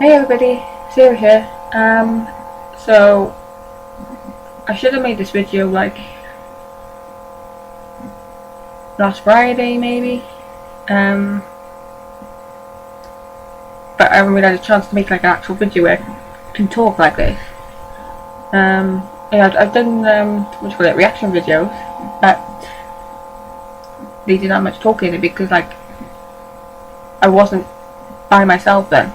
Hey everybody, Sarah here. So I should have made this video like last Friday maybe. But I haven't really had a chance to make like an actual video where I can talk like this. Yeah, I've done what do you call it, reaction videos, but they didn't have much talking in it because like I wasn't by myself then.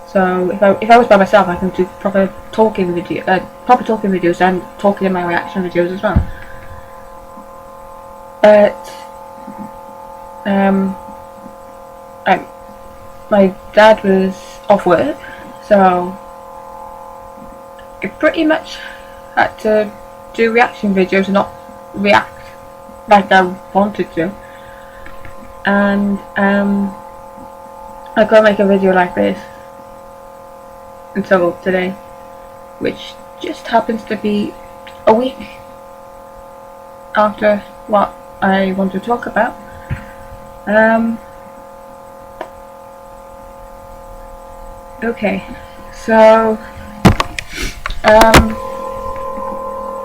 So if I was by myself, I can do proper talking videos and talking in my reaction videos as well. But my dad was off work, so I pretty much had to do reaction videos and not react like I wanted to. And I got to make a video like this until today, which just happens to be a week after what I want to talk about. Okay, so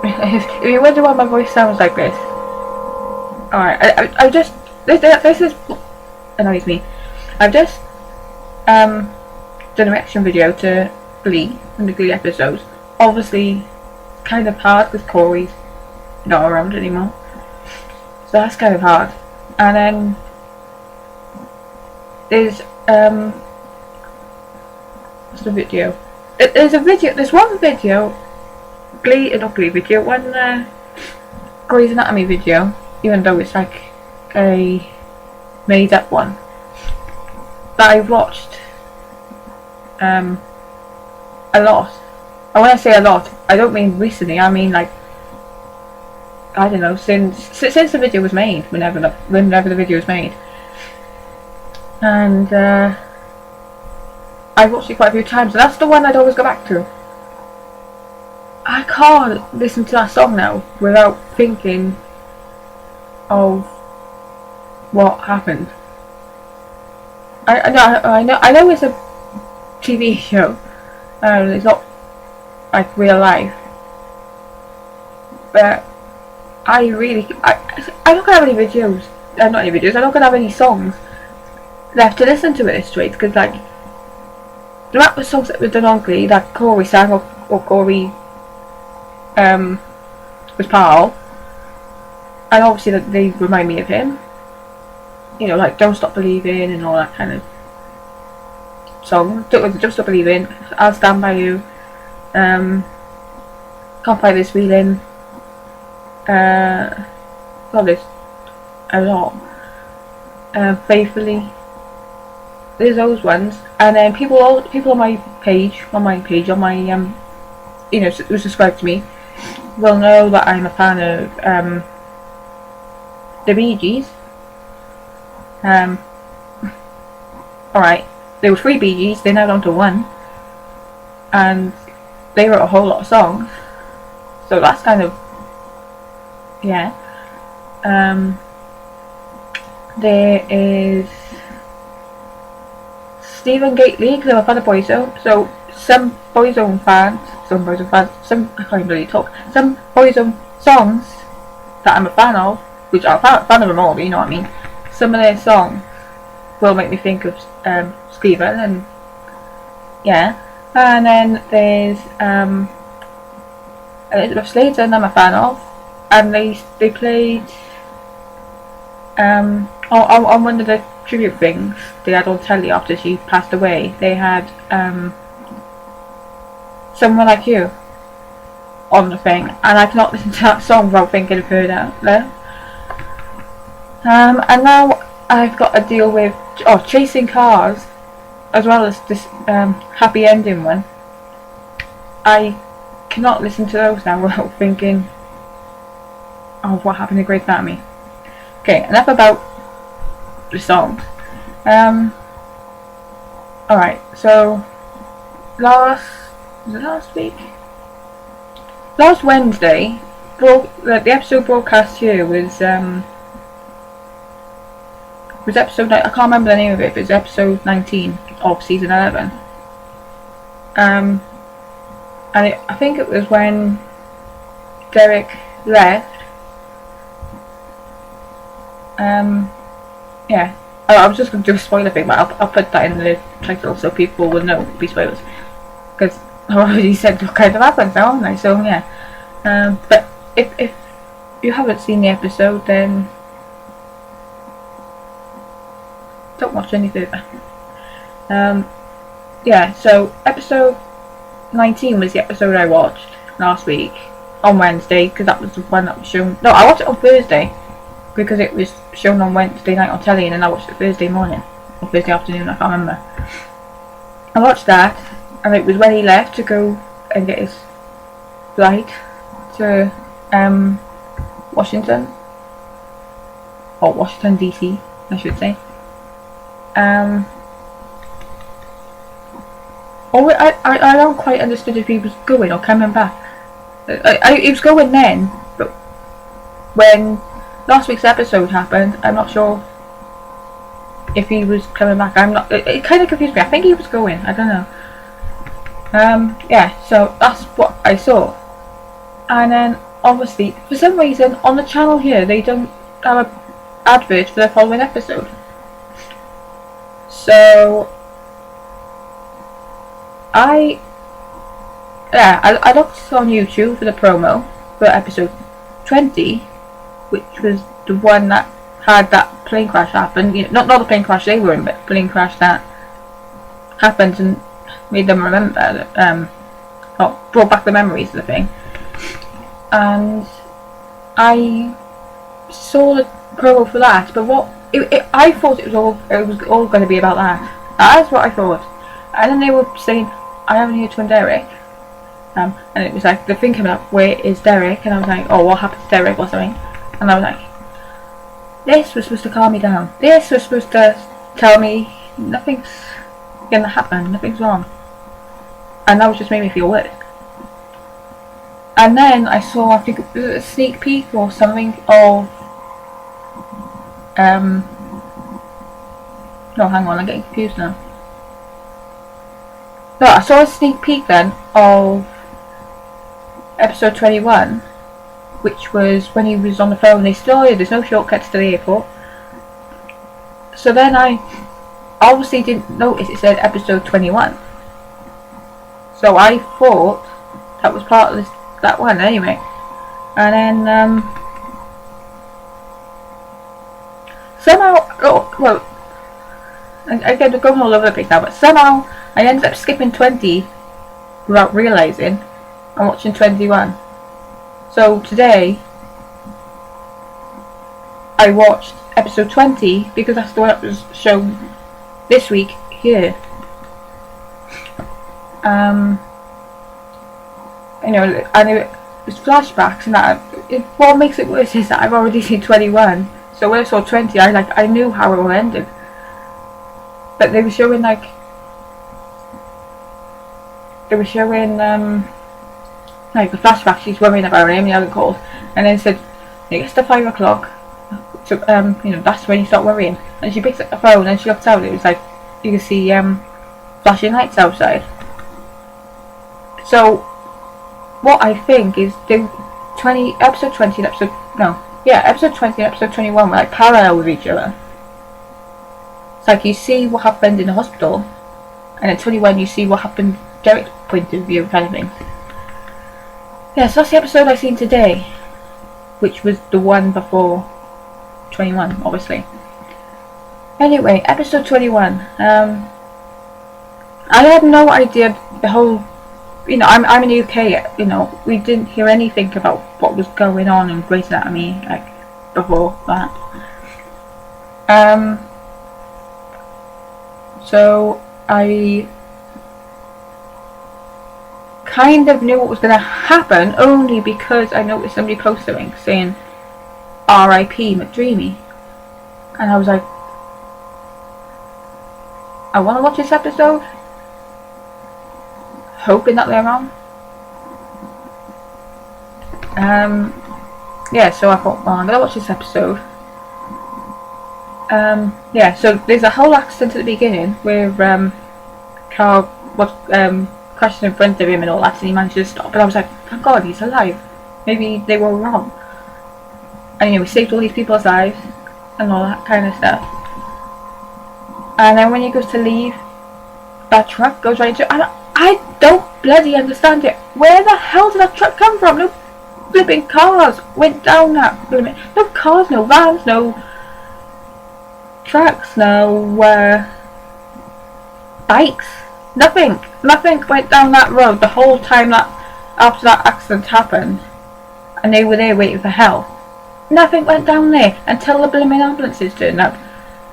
if you wonder why my voice sounds like this, alright, I just this is annoys me. I've just done a reaction video to Glee and the Glee episodes. Obviously, kind of hard because Corey's not around anymore, so that's kind of hard. And then there's what's the video? There's one video, Glee, not Glee video, one Greys Anatomy video, even though it's like a made up one, that I watched a lot. And when I say a lot, I don't mean recently, I mean like, I don't know, since the video was made, whenever the video was made. And I watched it quite a few times, and that's the one I'd always go back to. I can't listen to that song now without thinking of what happened. I know it's a TV show, it's not like real life, but I don't gonna have any videos, not any videos, I'm not gonna have any songs left to listen to at this rate, because like the amount of songs that were done on Glee that Corey sang or Corey was part of, and obviously that they remind me of him, you know, like Don't Stop Believing and all that kind of song. Don't Stop Believing, I'll Stand By You, Can't Fight This Feeling, God, there's a lot. Faithfully, there's those ones. And then people on my page, you know, who subscribe to me, will know that I'm a fan of the Bee Gees. Alright, there were 3 Bee Gees, they're now down to 1, and they wrote a whole lot of songs, so that's kind of, yeah. There is Stephen Gately, because I'm a fan of Boyzone, so some Boyzone fans, I can't even really talk, some Boyzone songs that I'm a fan of, which I'm a fan of them all, but you know what I mean, some of their songs will make me think of Stephen, and yeah. And then there's Elizabeth Sladen, I'm a fan of, and they played on one of the tribute things they had on telly after she passed away. They had Someone Like You on the thing, and I cannot listen to that song without thinking of her there. And now I've got to deal with Chasing Cars, as well as this Happy Ending one. I cannot listen to those now without thinking of what happened to Greys Antomy. Okay, enough about the songs. Alright, so last Wednesday, the episode broadcast here was It was episode, I can't remember the name of it, but it was episode 19 of season 11. And I think it was when Derek left. Yeah. I was just going to do a spoiler thing, but I'll put that in the title so people will know it'll be spoilers. Because I already said what kind of happens now, haven't I? So yeah. But if you haven't seen the episode, then don't watch any further. Yeah, so episode 19 was the episode I watched last week on Wednesday, because that was the one that was shown. No, I watched it on Thursday because it was shown on Wednesday night on telly, and then I watched it Thursday morning or Thursday afternoon, I can't remember. I watched that, and it was when he left to go and get his flight to Washington, or Washington DC, I should say. I don't quite understood if he was going or coming back. He was going then, but when last week's episode happened, I'm not sure if he was coming back. It kind of confused me. I think he was going. I don't know. Yeah, so that's what I saw. And then, obviously, for some reason, on the channel here, they don't have an advert for the following episode. So I looked on YouTube for the promo for episode 20, which was the one that had that plane crash happen. You know, not the plane crash they were in, but the plane crash that happened and made them remember that, brought back the memories of the thing. And I saw the promo for that, but I thought it was all going to be about that. That's what I thought. And then they were saying, I haven't heard from Derek. And it was like, the thing coming up, where is Derek? And I was like, oh, what happened to Derek or something? And I was like, this was supposed to calm me down. This was supposed to tell me nothing's going to happen, nothing's wrong. And that was just made me feel worse. And then I saw, I think it was a sneak peek or something of, no, hang on, I'm getting confused now. No, I saw a sneak peek then of episode 21, which was when he was on the phone. They still, there's no shortcuts to the airport. So then I obviously didn't notice it said episode 21. So I thought that was part of that one anyway. And then somehow, again, we're going all over the place now, but somehow I ended up skipping 20 without realising I'm watching 21. So today I watched episode 20 because that's the one that was shown this week here. You know, and it was flashbacks and that. What makes it worse is that I've already seen 21. So when I saw 20, I knew how it all ended. But they were showing like the flashback. She's worrying about him, the other calls, and then said it gets to 5 o'clock. So you know, that's when you start worrying. And she picks up the phone and she looks out. It was like you can see flashing lights outside. So what I think is episode 20 and episode 21 were like parallel with each other. It's like you see what happened in the hospital, and at 21 you see what happened Derek's point of view, kind of thing. Yeah, so that's the episode I've seen today, which was the one before 21, obviously. Anyway, episode 21. I had no idea the whole. You know, I'm in the UK. You know, we didn't hear anything about what was going on in Greys Antomy like before that. So I kind of knew what was going to happen only because I noticed somebody post something saying R.I.P. McDreamy, and I was like, I want to watch this episode, hoping that they're wrong. Yeah, so I thought, well, I'm going to watch this episode. Yeah, so there's a whole accident at the beginning where car was crashing in front of him and all that, and he managed to stop. And I was like, thank God he's alive. Maybe they were wrong. And we saved all these people's lives and all that kind of stuff. And then when he goes to leave, that truck goes right into, and I don't bloody understand it. Where the hell did that truck come from? No flipping cars went down that limit. No cars, no vans, no trucks, no bikes. Nothing went down that road the whole time that after that accident happened, and they were there waiting for help. Nothing went down there until the blooming ambulances turned up.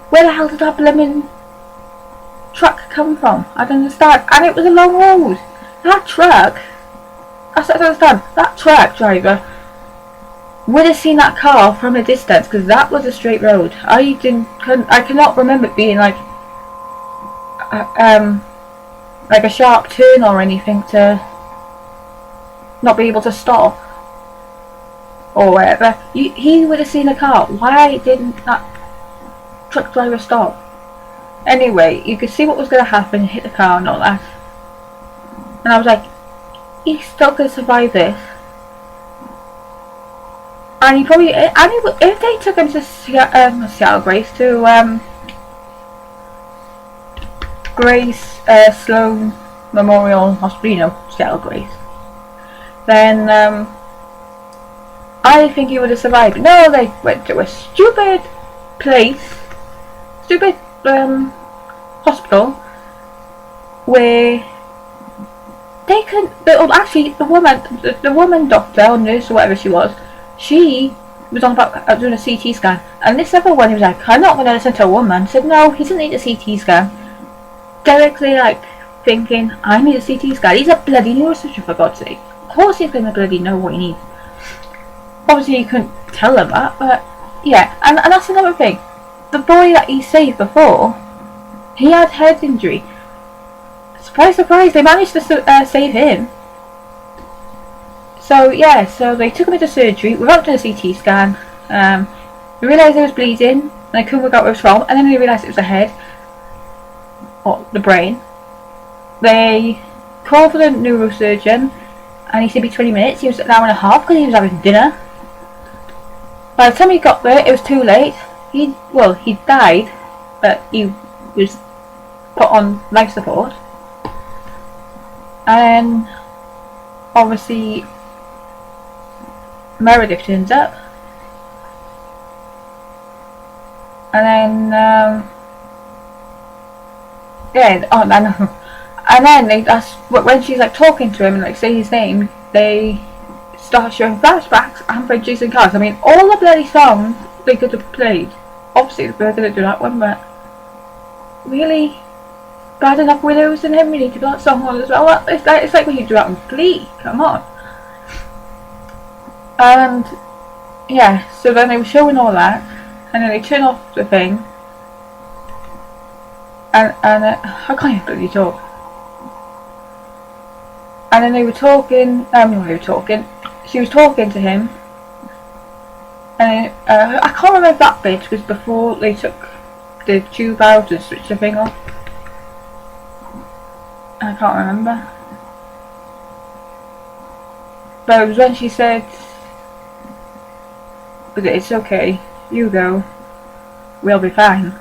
Where the hell did that blooming truck come from? I don't understand. And it was a long road. That truck, I don't understand. That truck driver would have seen that car from a distance, because that was a straight road. I cannot remember it being like a sharp turn or anything to not be able to stop or whatever. He would have seen a car. Why didn't that truck driver stop? Anyway, you could see what was going to happen, hit the car and all that. And I was like, he's still going to survive this. And he probably, if they took him to Seattle Grace, to Grace Sloan Memorial Hospital, Seattle Grace, then I think he would have survived. No, they went to a stupid place, stupid hospital, where they couldn't. Actually, the woman doctor or nurse or whatever she was on about doing a CT scan, and this other one, he was like, I'm not going to listen to a woman. I said, no, he doesn't need a CT scan. Directly, like, thinking, I need a CT scan. He's a bloody neurosurgeon, for God's sake. Of course he's going to bloody know what he needs. Obviously, you couldn't tell him that, but yeah. And that's another thing. The boy that he saved before, he had head injury. Surprise, surprise, they managed to save him. So yeah, so they took him into surgery without doing a CT scan. They realised he was bleeding, and they couldn't work out where it was from, and then they realised it was the head, or the brain. They called for the neurosurgeon, and he said it'd be 20 minutes. He was an hour and a half because he was having dinner. By the time he got there, it was too late. He died, but he was put on life support. And obviously Meredith turns up, and then and then that's when she's like talking to him and like saying his name, they start showing flashbacks and by Jason Cars. I mean, all the bloody songs they could have played. Obviously they didn't do that one, but really bad enough Widows and him, we need to do that song on as well. It's like when you do that on Glee, come on. And yeah, so then they were showing all that, and then they turn off the thing, and I can't even bloody talk. And then they were talking, she was talking to him, and I can't remember if that bit was before they took the tube out and switched the thing off. I can't remember. But it was when she said, but it's okay, you go, we'll be fine.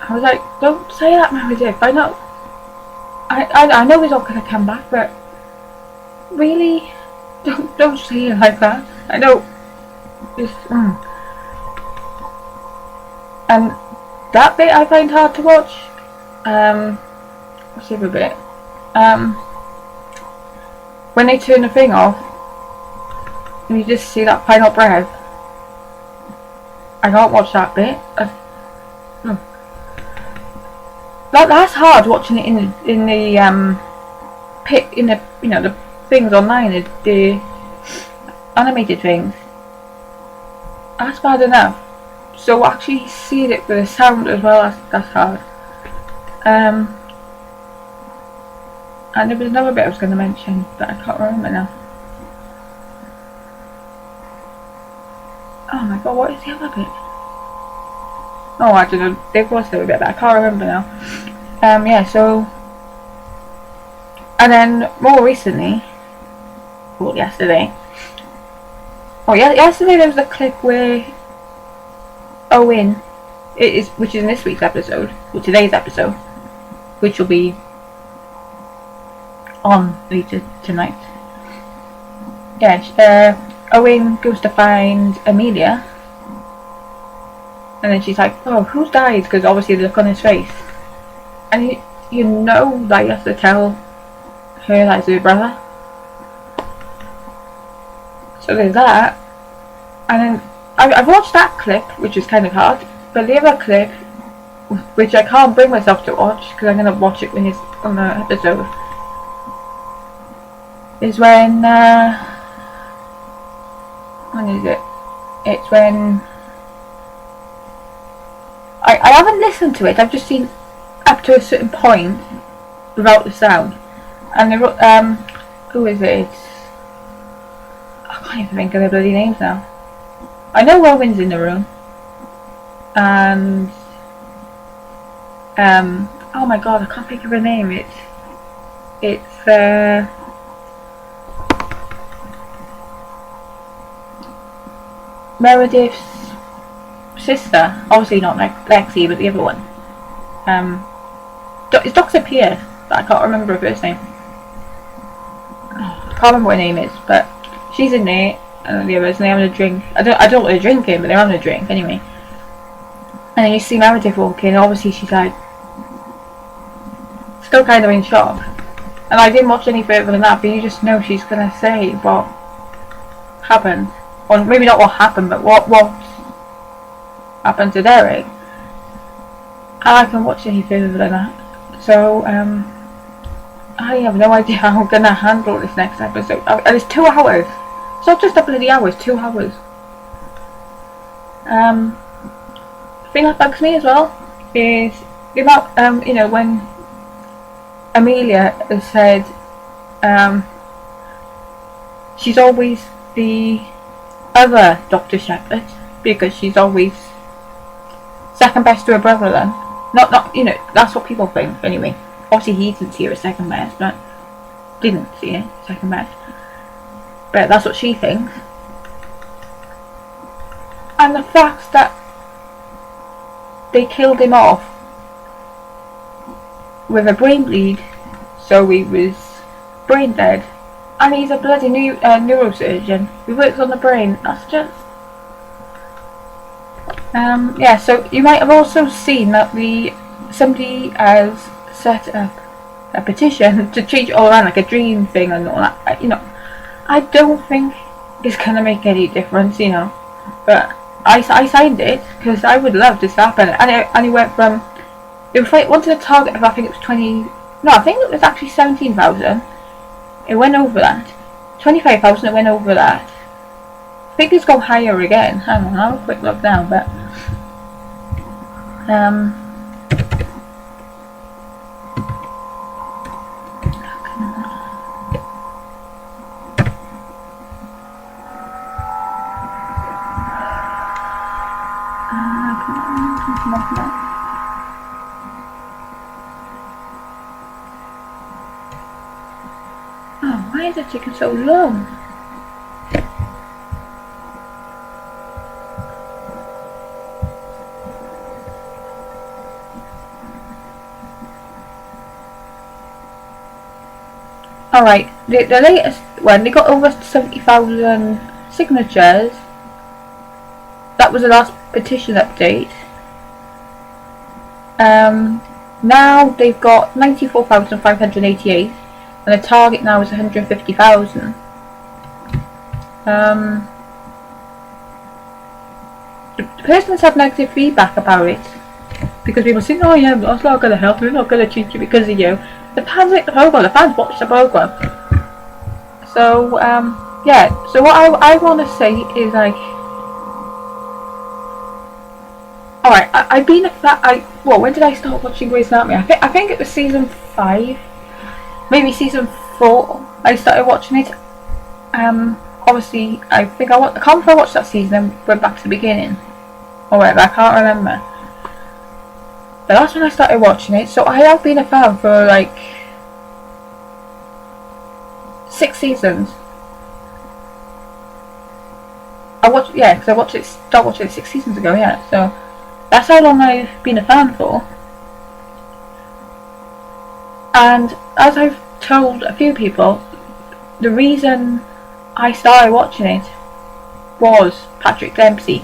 I was like, don't say that, Meredith. I know he's not going to come back, but really, don't say it like that. I know, just, and that bit I find hard to watch. What's the other bit? When they turn the thing off, and you just see that final breath. I can't watch that bit. That's hard watching it in the the things online, the animated things. That's bad enough. So actually seeing it with the sound as well, that's hard. And there was another bit I was going to mention, but I can't remember now. Oh my god, what is the other bit? Oh, I don't know. They was a little bit, but I can't remember now. Yeah. So, and then more recently, well, yesterday. Oh, yeah. Yesterday there was a clip where Owen, which is in this week's episode, or today's episode, which will be on later tonight. Yeah, Owen goes to find Amelia, and then she's like, "Oh, who's died?" Because obviously the look on his face, and you know that you have to tell her that it's her brother. So there's that, and then I've watched that clip, which is kind of hard, but the other clip, which I can't bring myself to watch because I'm gonna watch it when it's on the episode, is when is it? It's when I haven't listened to it. I've just seen up to a certain point without the sound, and who is it? I can't even think of their bloody names now. I know Rowan's in the room, and oh my god, I can't think of her name. It's Meredith's sister. Obviously not Lexi, but the other one. It's Dr. Pierce, but I can't remember her first name. I can't remember what her name is, but she's in there, and the others, and they're having a drink. I don't know what they're drinking, but they're having a drink anyway. And then you see Meredith walk in, and obviously she's like still kind of in shock. And I didn't watch any further than that, but you just know she's gonna say what happened. Or maybe not what happened, but what happened to Derek. And I can watch any further than that. So, I have no idea how I'm gonna handle this next episode. And it's 2 hours. It's not just a bloody hour, it's 2 hours. The thing that bugs me as well is the amount, you know, when Amelia has said, she's always the other Dr. Shepherd, because she's always second best to her brother then. Not, you know, that's what people think anyway. Obviously he didn't see her as second best, but didn't see her second best. But that's what she thinks. And the fact that they killed him off with a brain bleed, so he was brain dead, and he's a bloody neurosurgeon who works on the brain. That's just yeah. So you might have also seen that somebody has set up a petition to change it all around, like a dream thing and all that. You know, I don't think it's gonna make any difference, you know, but I signed it because I would love this to happen. And it went from, they wanted a target of, I think it was 20, no, I think it was actually 17,000. It went over that. 25,000, it went over that. Figures go higher again. Hang on, I'll have a quick look now, but oh, why is it taking so long? Alright, the latest one, they got over 70,000 signatures. That was the last petition update. Now they've got 94,588, and the target now is 150,000. The person's had negative feedback about it, because people say, oh yeah, that's not going to help, we're not going to change it because of you. The fans like the program, the fans watch the program. So, yeah, so what I want to say is, like, alright, I've been a fan, well, when did I start watching Greys Antomy? I think it was season 5, maybe season 4, I started watching it. Obviously, I can't remember if I watched that season and went back to the beginning, or whatever, I can't remember. But that's when I started watching it. So I have been a fan for like 6 seasons. Because I started watching it 6 seasons ago, yeah. So that's how long I've been a fan for. And as I've told a few people, the reason I started watching it was Patrick Dempsey.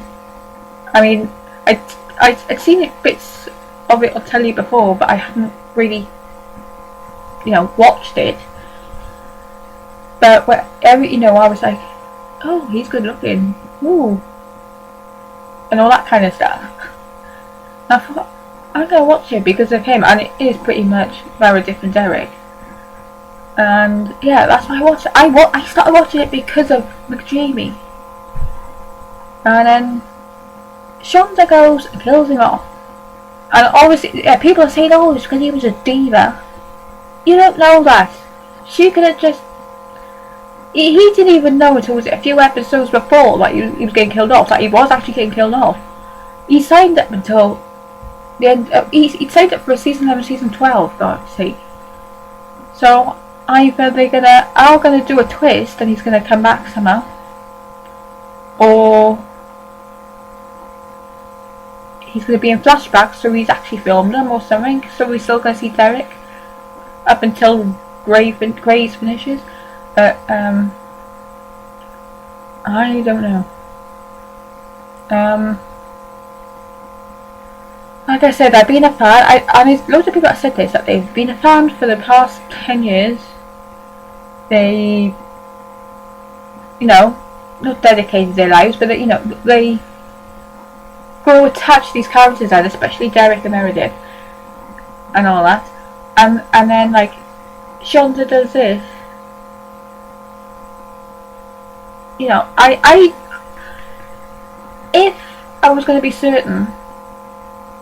I mean, I'd seen bits of it on telly before, but I hadn't really, watched it. But I was like, oh, he's good looking, ooh, and all that kind of stuff. And I thought, I'm gonna watch it because of him, and it is pretty much Meredith and Derek. And yeah, that's why I watched it. I started watching it because of McDreamy. And then Shonda goes and kills him off. And obviously, people are saying, oh, it's because he was a diva. You don't know that. She could have just... He didn't even know until a few episodes before that he was getting killed off, that he was actually getting killed off. He signed up until the end... he signed up for season 11, season 12, for God's sake. So either they're gonna do a twist and he's gonna come back somehow, or he's gonna be in flashbacks, so he's actually filmed them or something. So we're still gonna see Derek up until Greys finishes. But I don't know. Like I said, I've been a fan. And there's loads of people that said this, that they've been a fan for the past 10 years. They, not dedicated their lives, but they grow attached to these characters, and especially Derek and Meredith, and all that. And then like Shonda does this. If I was going to be certain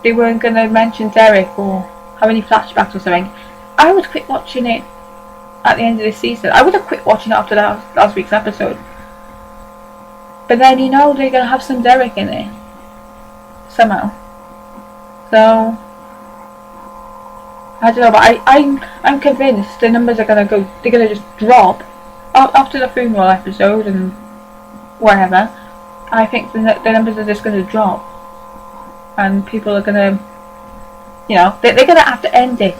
they weren't going to mention Derek or have any flashbacks or something, I would quit watching it at the end of this season. I would have quit watching it after last week's episode. But then they're going to have some Derek in it somehow. So I don't know, but I'm convinced the numbers are going to go. They're going to just drop after the funeral episode and whatever. I think the numbers are just going to drop, and people are going to, they're going to have to end it.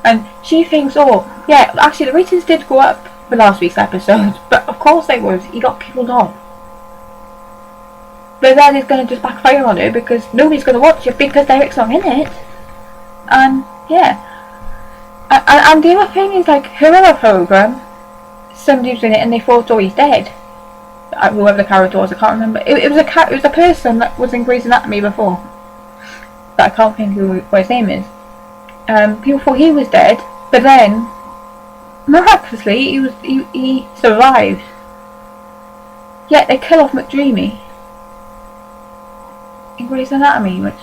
And she thinks, oh yeah, actually the ratings did go up for last week's episode, but of course they would. He got killed off. But then it's going to just backfire on her because nobody's going to watch it because Derek's not in it. And yeah, and the other thing is, like, her other program, somebody was in it and they thought, oh, he's dead. Whoever the character was, I can't remember. It was a person that was in Greys Anatomy before, but I can't think what his name is. People thought he was dead, but then miraculously he survived. Yet they kill off McDreamy in Greys Anatomy, which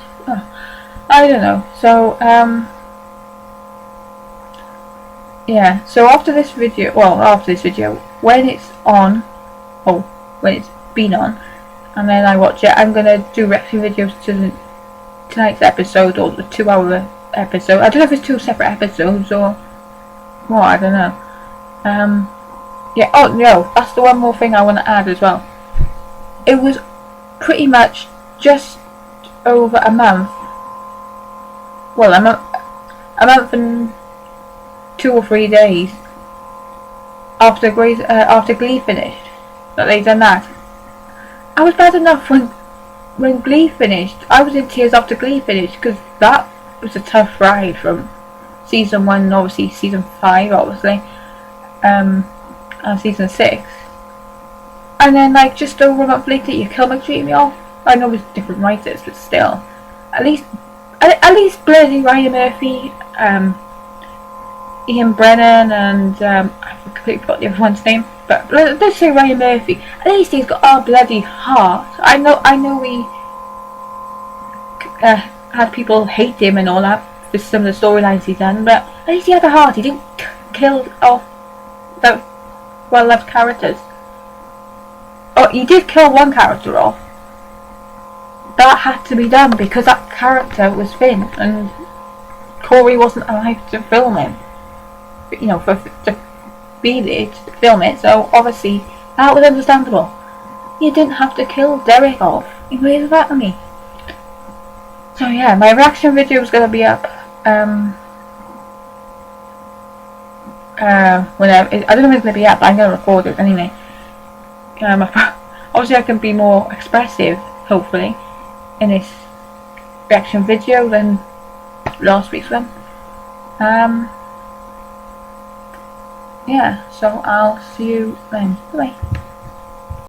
I don't know. So yeah. So after this video, when it's on, when it's been on, and then I watch it, I'm gonna do reaction videos to tonight's episode, or the 2-hour episode. I don't know if it's 2 separate episodes or what, I don't know. Yeah, oh no, that's the one more thing I want to add as well. It was pretty much just over a month, well, a month and 2 or 3 days after Glee finished, that they done that. I was bad enough when Glee finished. I was in tears after Glee finished, because that was a tough ride from season 1 and obviously season 5 obviously, and season 6, and then like just over a month later you kill McDreamy off. I know it's different writers, but still, at least bloody Ryan Murphy, Ian Brennan, and I completely forgot the other one's name, but let's say Ryan Murphy. At least he's got a bloody heart. I know we had people hate him and all that for some of the storylines he's done, but at least he had a heart. He didn't kill off the well-loved characters. Oh, he did kill one character off. That had to be done because that character was Finn, and Corey wasn't alive to film him. But, you know, to feed it, to film it. So obviously that was understandable. You didn't have to kill Derek off. He waved back at me. So yeah, my reaction video is gonna be up. Whenever I don't know when it's gonna be up, but I'm gonna record it anyway. Obviously I can be more expressive, hopefully, in this reaction video than last week's one. Yeah, so I'll see you then. Bye.